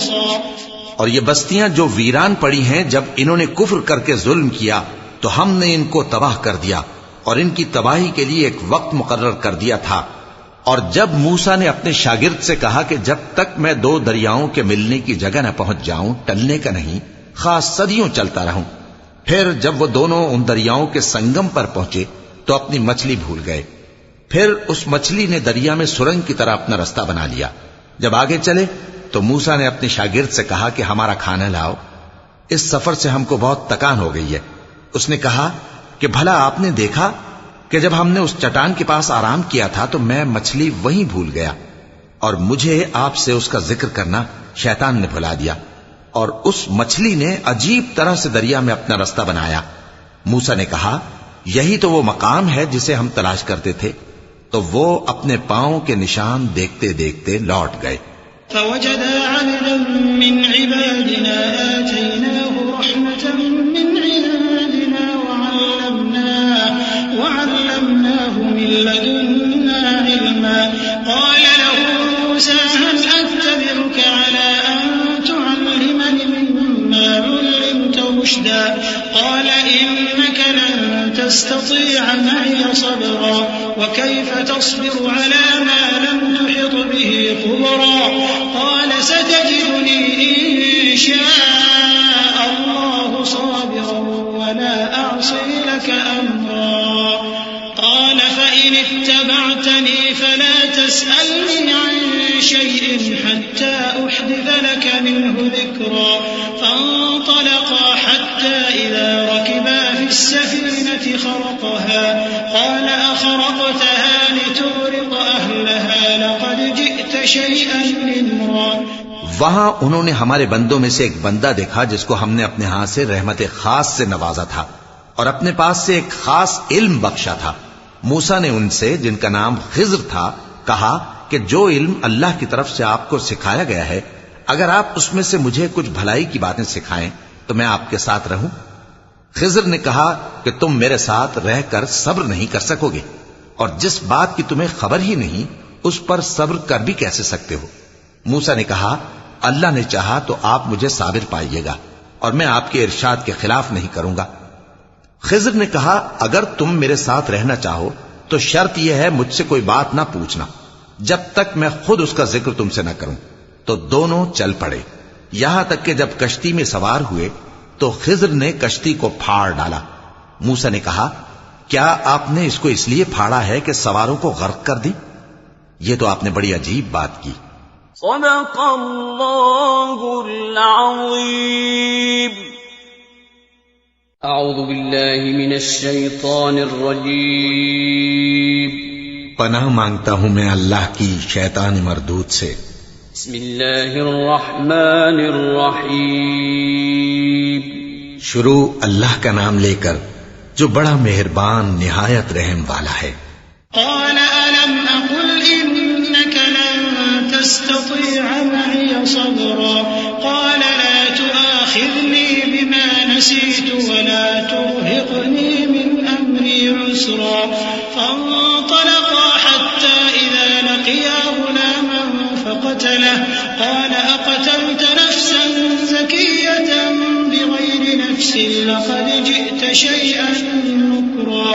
[SPEAKER 3] خالصا
[SPEAKER 2] اور یہ بستیاں جو ویران پڑی ہیں، جب انہوں نے کفر کر کے ظلم کیا تو ہم نے ان کو تباہ کر دیا اور ان کی تباہی کے لیے ایک وقت مقرر کر دیا تھا۔ اور جب موسیٰ نے اپنے شاگرد سے کہا کہ جب تک میں دو دریاؤں کے ملنے کی جگہ نہ پہنچ جاؤں ٹلنے کا نہیں، خاص صدیوں چلتا رہوں، پھر جب وہ دونوں ان دریاؤں کے سنگم پر پہنچے تو اپنی مچھلی بھول گئے۔ پھر اس مچھلی نے دریا میں سرنگ کی طرح اپنا رستہ بنا لیا۔ جب آگے چلے تو موسیٰ نے اپنے شاگرد سے کہا کہ ہمارا کھانا لاؤ، اس سفر سے ہم کو بہت تکان ہو گئی ہے۔ اس نے کہا کہ بھلا آپ نے دیکھا کہ جب ہم نے اس چٹان کے پاس آرام کیا تھا تو میں مچھلی وہیں بھول گیا، اور مجھے آپ سے اس کا ذکر کرنا شیطان نے بھلا دیا، اور اس مچھلی نے عجیب طرح سے دریا میں اپنا رستہ بنایا۔ موسیٰ نے کہا یہی تو وہ مقام ہے جسے ہم تلاش کرتے تھے، تو وہ اپنے پاؤں کے نشان دیکھتے دیکھتے لوٹ گئے۔
[SPEAKER 3] فوجدا عبدا من عبادنا آتيناه رحمة من عندنا وعلمناه من لدنا علما قال له موسى هل أتبعك على أن تعلمني مما علمت رشدا قال إنك لن تستطيع معي صبرا وكيف تصبر على ما لم تحط به خبرا قال ستجدني إن شاء الله صابرا ولا أعصي لك أمرا قال فإن اتبعتني فلا تسألني عن شيء حتى أحدث لك منه ذكرا فانطلقا حتى إذا ركبا في السفينة خرقها قال أخرقتها لتغرق أهلها لقد جئت شيئا إمرا۔
[SPEAKER 2] وہاں انہوں نے ہمارے بندوں میں سے ایک بندہ دیکھا جس کو ہم نے اپنے ہاں سے رحمت خاص سے نوازا تھا اور اپنے پاس سے ایک خاص علم بخشا تھا۔ موسیٰ نے ان سے جن کا نام خضر تھا کہا کہ جو علم اللہ کی طرف سے آپ کو سکھایا گیا ہے اگر آپ اس میں سے مجھے کچھ بھلائی کی باتیں سکھائیں تو میں آپ کے ساتھ رہوں۔ خضر نے کہا کہ تم میرے ساتھ رہ کر صبر نہیں کر سکو گے، اور جس بات کی تمہیں خبر ہی نہیں اس پر صبر کر بھی کیسے سکتے ہو؟ موسیٰ نے کہا اللہ نے چاہا تو آپ مجھے صابر پائیے گا اور میں آپ کے ارشاد کے خلاف نہیں کروں گا۔ خضر نے کہا اگر تم میرے ساتھ رہنا چاہو تو شرط یہ ہے مجھ سے کوئی بات نہ پوچھنا جب تک میں خود اس کا ذکر تم سے نہ کروں۔ تو دونوں چل پڑے، یہاں تک کہ جب کشتی میں سوار ہوئے تو خضر نے کشتی کو پھاڑ ڈالا۔ موسیٰ نے کہا کیا آپ نے اس کو اس لیے پھاڑا ہے کہ سواروں کو غرق کر دی؟ یہ تو آپ نے بڑی عجیب بات کی۔
[SPEAKER 1] صدق اللہ العظیم۔ اعوذ باللہ من الشیطان الرجیم۔
[SPEAKER 2] پناہ مانگتا ہوں میں اللہ کی شیطان مردود سے۔
[SPEAKER 1] بسم اللہ الرحمن الرحیم۔
[SPEAKER 2] شروع اللہ کا نام لے کر جو بڑا مہربان نہایت رحم والا ہے۔
[SPEAKER 3] قال ألم أقل إنك لن تستطيع معي صبرا قال لا تؤاخذني بما نسيت ولا ترهقني من أمري عسرا فانطلقا حتى إذا لقيا غلاما فقتله قال أقتلت نفسا زكية بغير نفس لقد جئت شيئا نكرا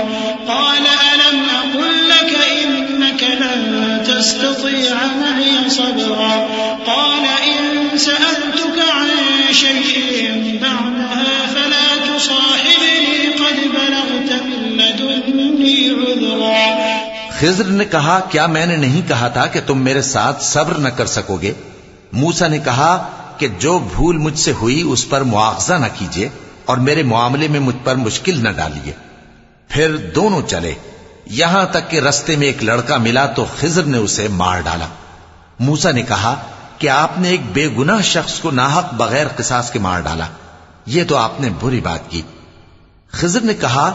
[SPEAKER 3] قال ألم أقل لك إنك لن تستطيع معي صبرا قال إن سألتك عن شيء بعدها فلا تصاحبني قد بلغت من لدني عذرا۔
[SPEAKER 2] خضر نے کہا کیا میں نے نہیں کہا تھا کہ تم میرے ساتھ صبر نہ کر سکو گے؟ موسیٰ نے کہا کہ جو بھول مجھ سے ہوئی اس پر مواخذہ نہ کیجیے اور میرے معاملے میں مجھ پر مشکل نہ ڈالیے۔ پھر دونوں چلے یہاں تک کہ رستے میں ایک لڑکا ملا تو خضر نے اسے مار ڈالا۔ موسیٰ نے کہا کہ آپ نے ایک بے گناہ شخص کو ناحق بغیر قصاص کے مار ڈالا، یہ تو آپ نے بری بات کی۔ خضر نے کہا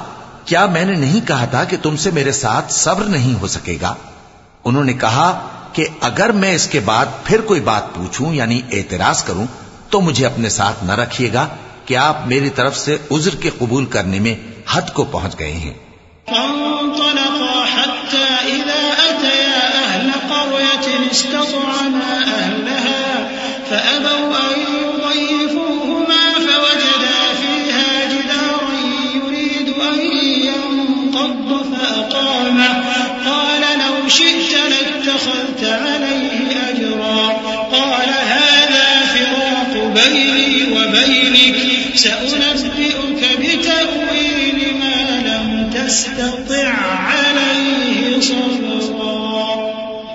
[SPEAKER 2] کیا میں نے نہیں کہا تھا کہ تم سے میرے ساتھ صبر نہیں ہو سکے گا؟ انہوں نے کہا کہ اگر میں اس کے بعد پھر کوئی بات پوچھوں یعنی اعتراض کروں تو مجھے اپنے ساتھ نہ رکھیے گا کہ آپ میری طرف سے عذر کے قبول کرنے میں حد کو پہنچ گئے ہیں۔
[SPEAKER 3] فانطلقا حتى إذا أتيا أهل قرية استطعما أهلها فأبوا أن بيني وبينك سأنبئك بتأويل ما لم تستطع عليه صبرا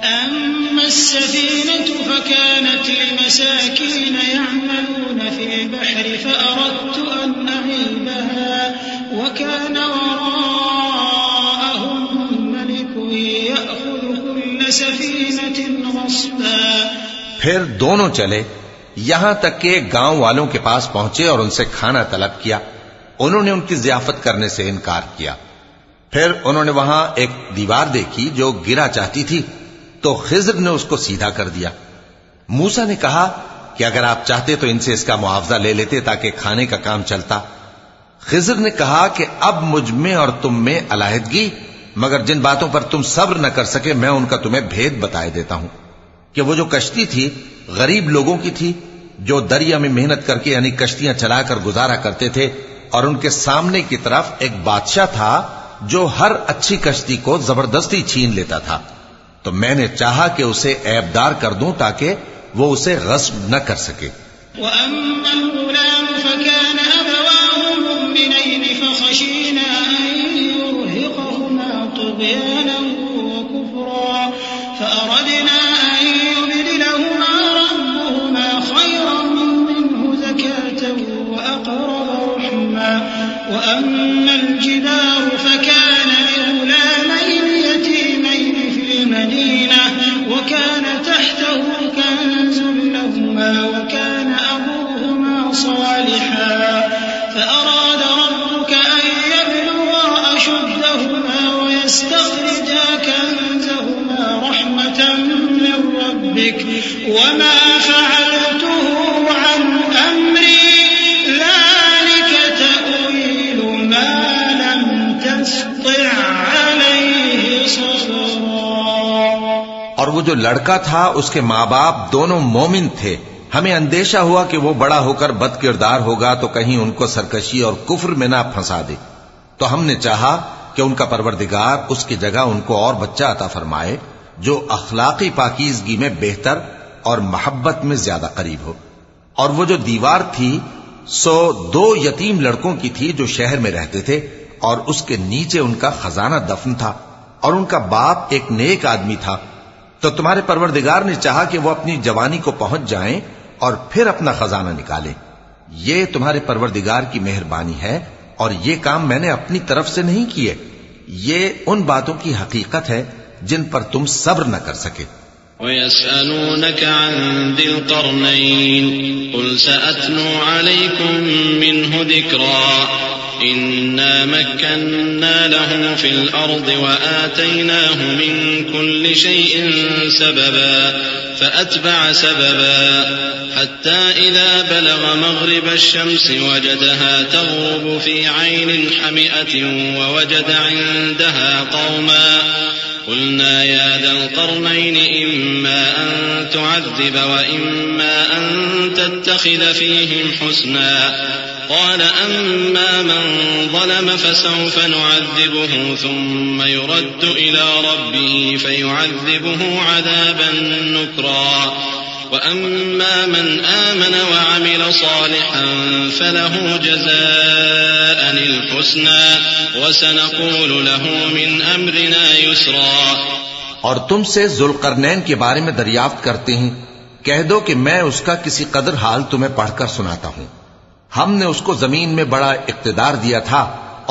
[SPEAKER 3] أما السفينة فكانت لمساكين يعملون في البحر فأردت أن أعيبها وكان وراءهم ملك يأخذ كل سفينة غصبا.
[SPEAKER 2] پھر دونوں چلے یہاں تک کہ گاؤں والوں کے پاس پہنچے اور ان سے کھانا طلب کیا. انہوں نے ان کی ضیافت کرنے سے انکار کیا. پھر انہوں نے وہاں ایک دیوار دیکھی جو گرا چاہتی تھی تو خضر نے اس کو سیدھا کر دیا. موسیٰ نے کہا کہ اگر آپ چاہتے تو ان سے اس کا معاوضہ لے لیتے تاکہ کھانے کا کام چلتا. خضر نے کہا کہ اب مجھ میں اور تم میں علیحدگی، مگر جن باتوں پر تم صبر نہ کر سکے میں ان کا تمہیں بھید بتائے دیتا ہوں کہ وہ جو کشتی تھی غریب لوگوں کی تھی جو دریا میں محنت کر کے یعنی کشتیاں چلا کر گزارا کرتے تھے، اور ان کے سامنے کی طرف ایک بادشاہ تھا جو ہر اچھی کشتی کو زبردستی چھین لیتا تھا. تو میں نے چاہا کہ اسے عیبدار کر دوں تاکہ وہ اسے غصب نہ کر سکے.
[SPEAKER 3] وأما الغلام فكان أبواه مؤمنين فخشينا أن يرهقهما طغيانا وكفرا فأردنا أن يبدلهما ربهما خيرا منه زكاة وأقرب رحما. وأما الجدار فكان لغلامين يتيمين في المدينة وكان تحته كنز لهما وكان أبوهما صالحا فأراد ربك أن يبلغا أشدهما ويستخرجا كنزهما رحمة من ربك وما فعلته عن أمري ذلك تأويل ما لم تستطع عليه صبرا.
[SPEAKER 2] اور وہ جو لڑکا تھا اس کے ماں باپ دونوں مومن تھے. ہمیں اندیشہ ہوا کہ وہ بڑا ہو کر بد کردار ہوگا تو کہیں ان کو سرکشی اور کفر میں نہ پھنسا دے. تو ہم نے چاہا کہ ان کا پروردگار اس کی جگہ ان کو اور بچہ عطا فرمائے جو اخلاقی پاکیزگی میں بہتر اور محبت میں زیادہ قریب ہو. اور وہ جو دیوار تھی سو 2 یتیم لڑکوں کی تھی جو شہر میں رہتے تھے اور اس کے نیچے ان کا خزانہ دفن تھا اور ان کا باپ ایک نیک آدمی تھا. تو تمہارے پروردگار نے چاہا کہ وہ اپنی جوانی کو پہنچ جائیں اور پھر اپنا خزانہ نکالیں. یہ تمہارے پروردگار کی مہربانی ہے اور یہ کام میں نے اپنی طرف سے نہیں کیے. یہ ان باتوں کی حقیقت ہے جن پر تم صبر نہ کر سکے.
[SPEAKER 4] وَيَسْأَلُونَكَ عَنْ ذِي الْقَرْنَيْنِ قُلْ سَأَتْلُو عَلَيْكُمْ مِنْهُ ذِكْرًا إِنَّا مَكَّنَّا لَهُ فِي الْأَرْضِ وَآتَيْنَاهُ مِنْ كُلِّ شَيْءٍ سَبَبًا فَأَتْبَعَ سَبَبًا حَتَّى إِذَا بَلَغَ مَغْرِبَ الشَّمْسِ وَجَدَهَا تَغْرُبُ فِي عَيْنٍ حَمِئَةٍ وَوَجَدَ عِنْدَهَا قَوْمًا قلنا يا ذا القرنين إما أن تعذب وإما أن تتخذ فيهم حسنا قال أما من ظلم فسوف نعذبه ثم يرد إلى ربه فيعذبه عذابا نكرا وأما من آمن وعمل صالحا فله جزاء الحسنى وسنقول له من أمرنا يسرا.
[SPEAKER 2] اور تم سے ذوالقرنین کے بارے میں دریافت کرتے ہیں. کہہ دو کہ میں اس کا کسی قدر حال تمہیں پڑھ کر سناتا ہوں. ہم نے اس کو زمین میں بڑا اقتدار دیا تھا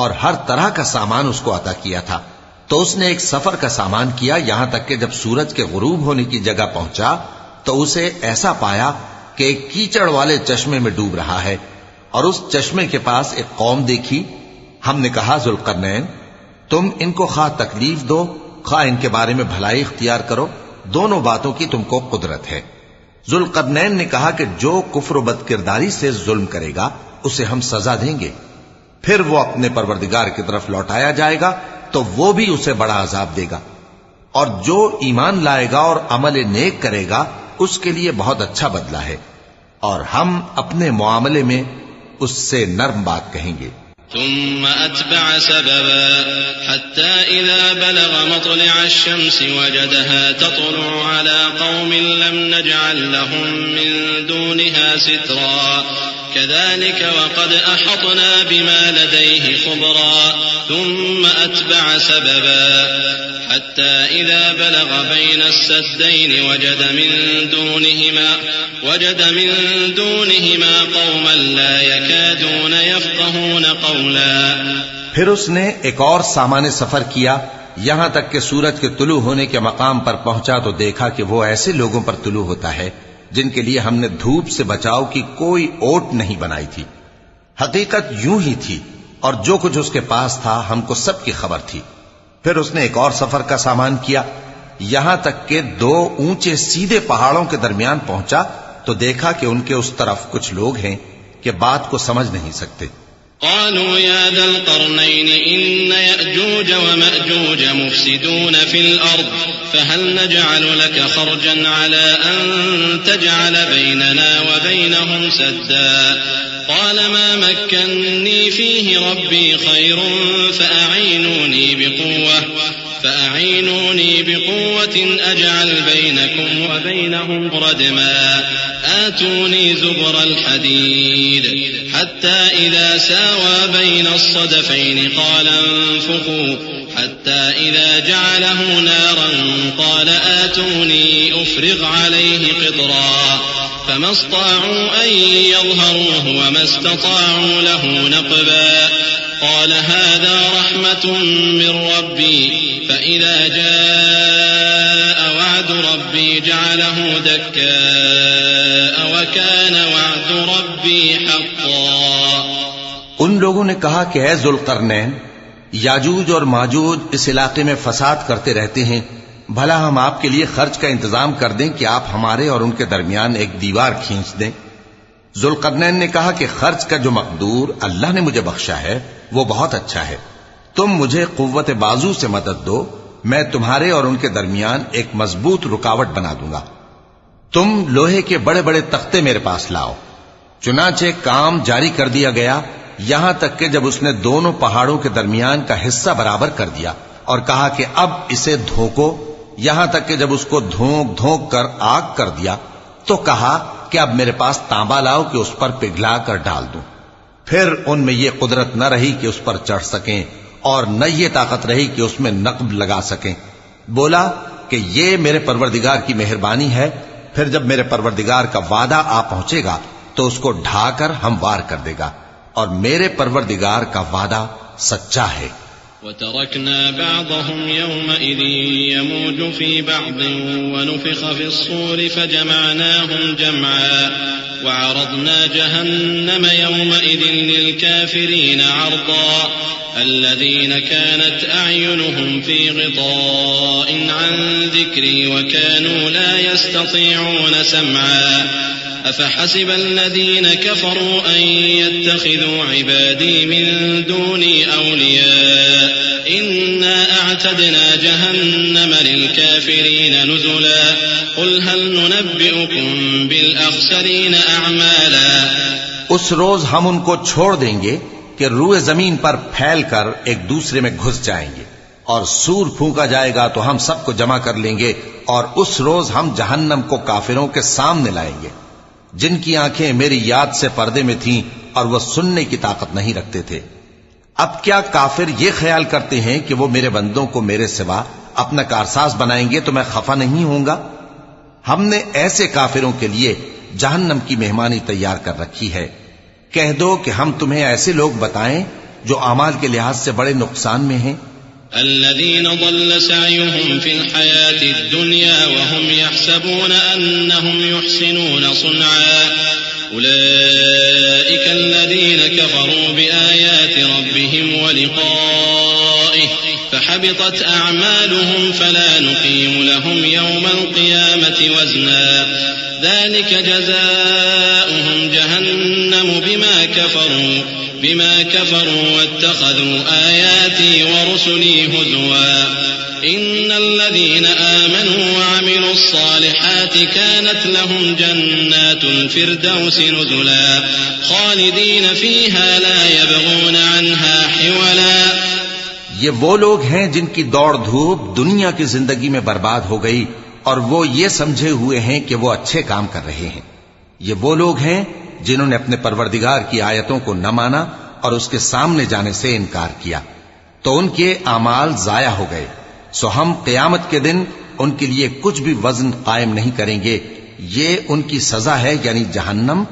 [SPEAKER 2] اور ہر طرح کا سامان اس کو عطا کیا تھا. تو اس نے ایک سفر کا سامان کیا یہاں تک کہ جب سورج کے غروب ہونے کی جگہ پہنچا تو اسے ایسا پایا کہ ایک کیچڑ والے چشمے میں ڈوب رہا ہے اور اس چشمے کے پاس ایک قوم دیکھی. ہم نے کہا ذوالقرنین تم ان کو خواہ تکلیف دو خواہ ان کے بارے میں بھلائی اختیار کرو، دونوں باتوں کی تم کو قدرت ہے. ذوالقرنین نے کہا کہ جو کفر و بد کرداری سے ظلم کرے گا اسے ہم سزا دیں گے، پھر وہ اپنے پروردگار کی طرف لوٹایا جائے گا تو وہ بھی اسے بڑا عذاب دے گا، اور جو ایمان لائے گا اور عمل نیک کرے گا اس کے لیے بہت اچھا بدلہ ہے، اور ہم اپنے معاملے میں اس سے نرم بات کہیں گے.
[SPEAKER 4] ثم أتبع سببا حتى إذا بلغ مطلع الشمس وجدها تطلع على قوم لم نجعل لهم من دونها سترا كذلك وقد أحطنا بما لديه خبرا ثم أتبع سببا حتى إذا بلغ بين السدين وجد من دونهما قوما لا يكادون يفقهون قولا.
[SPEAKER 2] پھر اس نے ایک اور سامان سفر کیا یہاں تک کہ سورج کے طلوع ہونے کے مقام پر پہنچا تو دیکھا کہ وہ ایسے لوگوں پر طلوع ہوتا ہے جن کے لیے ہم نے دھوپ سے بچاؤ کی کوئی اوٹ نہیں بنائی تھی. حقیقت یوں ہی تھی اور جو کچھ اس کے پاس تھا ہم کو سب کی خبر تھی. پھر اس نے ایک اور سفر کا سامان کیا یہاں تک کہ 2 اونچے سیدھے پہاڑوں کے درمیان پہنچا تو دیکھا کہ ان کے اس طرف کچھ لوگ ہیں کہ بات کو سمجھ نہیں سکتے.
[SPEAKER 4] قالوا يا ذا القرنين إن يأجوج ومأجوج مفسدون في الأرض فهل نجعل لك خرجا على أن تجعل بيننا وبينهم سدا قال ما مكنني فيه ربي خير فأعينوني بقوة أجعل بينكم وبينهم ردما آتوني زبر الحديد حتى إذا ساوى بين الصدفين قال انفخوا حتى إذا جعله نارا قال آتوني أفرغ عليه قطرا فما استطاعوا أن يظهروه وما استطاعوا له نقبا قال هذا رحمة من ربي فإذا جاء وعد ربي جعله دكاء وكان وعد ربي حقا.
[SPEAKER 2] ان لوگوں نے کہا کہ اے ذوالقرنین یاجوج اور ماجوج اس علاقے میں فساد کرتے رہتے ہیں بھلا ہم آپ کے لیے خرچ کا انتظام کر دیں کہ آپ ہمارے اور ان کے درمیان ایک دیوار کھینچ دیں. ذوالقرنین نے کہا کہ خرچ کا جو مقدور اللہ نے مجھے بخشا ہے وہ بہت اچھا ہے. تم مجھے قوت بازو سے مدد دو میں تمہارے اور ان کے درمیان ایک مضبوط رکاوٹ بنا دوں گا. تم لوہے کے بڑے بڑے تختے میرے پاس لاؤ. چنانچہ کام جاری کر دیا گیا یہاں تک کہ جب اس نے دونوں پہاڑوں کے درمیان کا حصہ برابر کر دیا اور کہا کہ اب اسے دھوکو یہاں تک کہ جب اس کو دھونک دھونک کر آگ کر دیا تو کہا کہ اب میرے پاس تانبا لاؤ کہ اس پر پگھلا کر ڈال دوں. پھر ان میں یہ قدرت نہ رہی کہ اس پر چڑھ سکیں اور نہ یہ طاقت رہی کہ اس میں نقب لگا سکیں. بولا کہ یہ میرے پروردگار کی مہربانی ہے. پھر جب میرے پروردگار کا وعدہ آ پہنچے گا تو اس کو ڈھا کر ہموار کر دے گا اور میرے پروردگار کا وعدہ سچا ہے.
[SPEAKER 4] وتركنا بعضهم يومئذ يموج في بعض ونفخ في الصور فجمعناهم جمعا وعرضنا جهنم يومئذ للكافرين عرضا الذين كانت أعينهم في غطاء عن ذكري وكانوا لا يستطيعون سمعا أفحسب الذين كفروا أن يتخذوا عبادي من دوني أولياء إنا أعتدنا جهنم للكافرين نزلا قل هل ننبئكم بالأخسرين أعمالا.
[SPEAKER 2] اس روز ہم ان کو چھوڑ دیں گے کہ روئے زمین پر پھیل کر ایک دوسرے میں گھس جائیں گے اور سور پھونکا جائے گا تو ہم سب کو جمع کر لیں گے اور اس روز ہم جہنم کو کافروں کے سامنے لائیں گے جن کی آنکھیں میری یاد سے پردے میں تھیں اور وہ سننے کی طاقت نہیں رکھتے تھے. اب کیا کافر یہ خیال کرتے ہیں کہ وہ میرے بندوں کو میرے سوا اپنا کارساز بنائیں گے تو میں خفا نہیں ہوں گا؟ ہم نے ایسے کافروں کے لیے جہنم کی مہمانی تیار کر رکھی ہے. کہہ دو کہ ہم تمہیں ایسے لوگ بتائیں جو اعمال کے لحاظ سے بڑے نقصان میں ہیں.
[SPEAKER 4] الذين ضل سعيهم في الحياة الدنيا وهم يحسبون أنهم يحسنون صنعا أولئك الذين كفروا بآيات ربهم ولقائه فحبطت أعمالهم فلا نقيم لهم يوم القيامة وزنا ذلك جزاؤهم جهنم بما كفروا واتخذوا آياتي ورسلي هزوا إن الذين آمنوا وعملوا الصالحات كانت لهم جنات الفردوس نزلا خالدين فيها لا يبغون عنها حولا.
[SPEAKER 2] یہ وہ لوگ ہیں جن کی دوڑ دھوپ دنیا کی زندگی میں برباد ہو گئی اور وہ یہ سمجھے ہوئے ہیں کہ وہ اچھے کام کر رہے ہیں. یہ وہ لوگ ہیں جنہوں نے اپنے پروردگار کی آیتوں کو نہ مانا اور اس کے سامنے جانے سے انکار کیا تو ان کے اعمال ضائع ہو گئے. سو ہم قیامت کے دن ان کے لیے کچھ بھی وزن قائم نہیں کریں گے. یہ ان کی سزا ہے یعنی جہنم،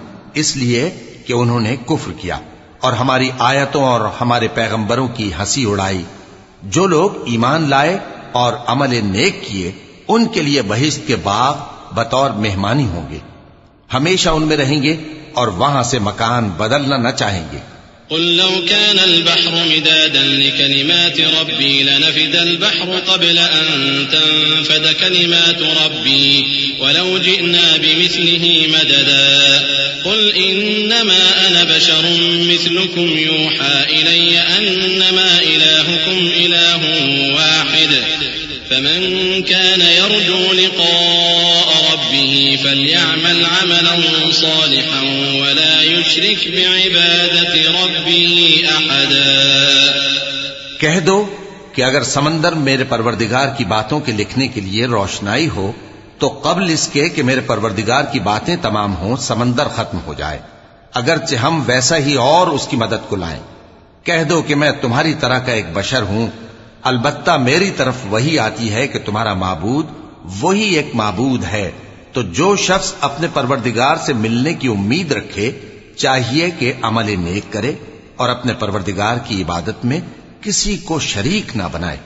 [SPEAKER 2] اس لیے کہ انہوں نے کفر کیا اور ہماری آیتوں اور ہمارے پیغمبروں کی ہنسی اڑائی. جو لوگ ایمان لائے اور عمل نیک کیے ان کے لیے بہشت کے باغ بطور مہمانی ہوں گے، ہمیشہ ان میں رہیں گے اور وہاں سے مکان بدلنا نہ چاہیں گے.
[SPEAKER 4] قل لو كان البحر مدادا لكلمات ربي لنفد البحر قبل أن تنفد كلمات ربي ولو جئنا بمثله مددا قل إنما أنا بشر مثلكم يوحى إلي أنما إلهكم إله واحد فمن كان يرجو لقاء ربه فليعمل عملا صالحا ولا يشرك بعبادة ربه أحدا.
[SPEAKER 2] کہہ دو کہ اگر سمندر میرے پروردگار کی باتوں کے لکھنے کے لیے روشنائی ہو تو قبل اس کے کہ میرے پروردگار کی باتیں تمام ہوں سمندر ختم ہو جائے، اگرچہ ہم ویسا ہی اور اس کی مدد کو لائیں. کہہ دو کہ میں تمہاری طرح کا ایک بشر ہوں، البتہ میری طرف وہی آتی ہے کہ تمہارا معبود وہی ایک معبود ہے. تو جو شخص اپنے پروردگار سے ملنے کی امید رکھے چاہیے کہ عمل نیک کرے اور اپنے پروردگار کی عبادت میں کسی کو شریک نہ بنائے.